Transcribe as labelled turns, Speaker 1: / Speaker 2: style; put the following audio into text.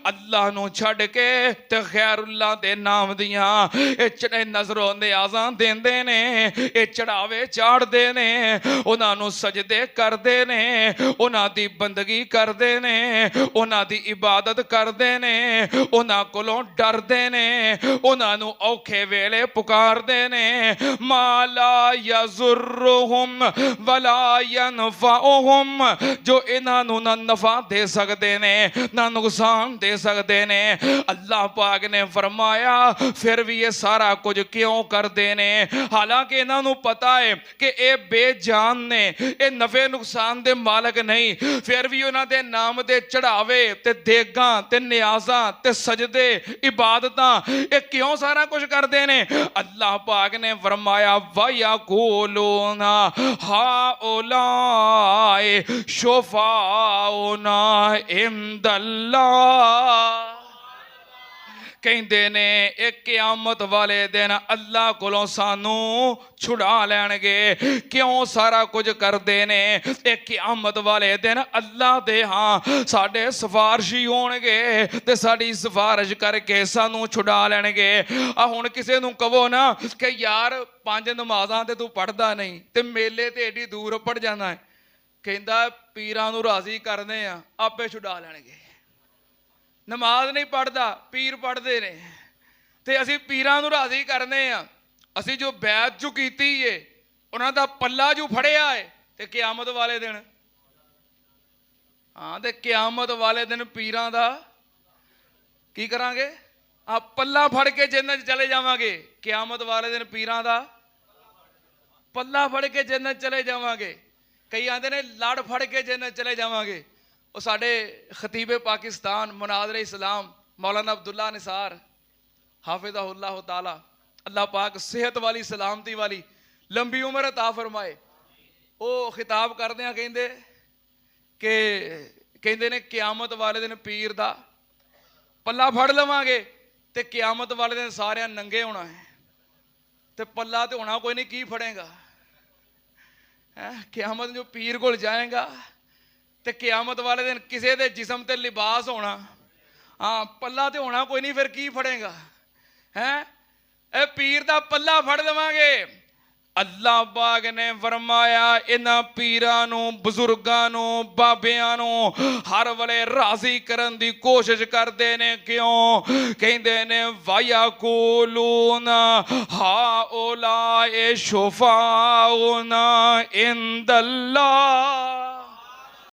Speaker 1: अल्लाह नूं छड्ड के ते गैरुल्लाह दे नाम दियां इह नज़रों नियाज़ां देंदे ने, इह चढ़ावे चाढ़दे ने, उन्हां नूं सजदे करदे ने, उन्हां दी बंदगी करदे ने, उन्हां दी इबादत करदे ने, उन्हां कोलों डरदे ने, उन्हां नूं औखे वेले पुकारदे ने। माला यज़ुर्रुहुम वला यनफअहुम, जो इन्हां नूं ना नफा दे सकदे ने ना नुकसान दे सकदे ने। अल्लाह पाक ने फरमाया फिर भी ये सारा कुछ क्यों करदे ने, हालांकि इन्हां नूं पता है कि ये बेजान ने, ये नफे नुकसान दे मालक नहीं, फिर भी उन्हां दे नाम दे चढ़ावे ते देगां ते नियाज़ां ते सजदे इबादतां ये क्यों सारा कुछ करदे ने। अल्लाह पाक ने फरमाया वयक़ूलूना हाउलाए शुफ़ाउना इंदल्लाह, कहते ने एक क़यामत वाले दिन अल्लाह कोलों सानू छुड़ा लैणगे। क्यों सारा कुछ करते ने, एक क़यामत वाले दिन अल्लाह दे हाँ साडे सिफारशी होणगे ते साडी सिफारिश करके सानू छुड़ा लैणगे। हुण किसे नूं कहो ना कि यार 5 नमाज़ां ते तू पढ़दा नहीं ते मेले ते एडी दूर पढ़ जाना है, कहंदा पीरां नूं राज़ी करदे आ आपे छुड़ा लैणगे। नमाज नहीं पढ़ता पीर पढ़ते ने ते असी पीरां नूं राज़ी करने आ। असी जो बैत जो कीती है उन्हां दा पल्ला जो फड़िया है ते क़यामत वाले दिन हाँ ते क़यामत वाले दिन पीरां दा की करांगे, पल्ला फड़ के जन्नत चले जावांगे। क़यामत वाले दिन पीरां दा पल्ला फड़ के जन्नत चले जावांगे। कई आंदे ने लड़ फड़ के जन्नत चले जावांगे। और साढ़े खतीबे पाकिस्तान मुनाज़िर इस्लाम मौलाना अब्दुल्ला निसार हाफिज़हुल्लाह ताला, अल्लाह पाक सेहत वाली सलामती वाली लंबी उम्र अता फरमाए, वो खिताब करदे हैं कहंदे ने क़यामत वाले दिन पीर दा पल्ला फड़ लवांगे ते क़यामत वाले दिन सारे नंगे होना है ते पल्ला तो होना कोई नहीं, की फड़ेगा क़यामत जो पीर कोल जाएगा ते क़यामत वाले दिन किसी दे जिस्म ते लिबास होना, हाँ पल्ला तो होना कोई नहीं, फिर की फड़ेगा हैं। ए पीर दा पल्ला फड़ लवांगे। अल्लाह पाक ने फरमाया इन्हां पीरां नूं बुजुर्गां नूं बाबियां नूं हर वेले राज़ी करन दी कोशिश करदे ने। क्यों कहंदे ने वयक़ूलूना हाउलाए शुफ़ाउना इंदल्लाह,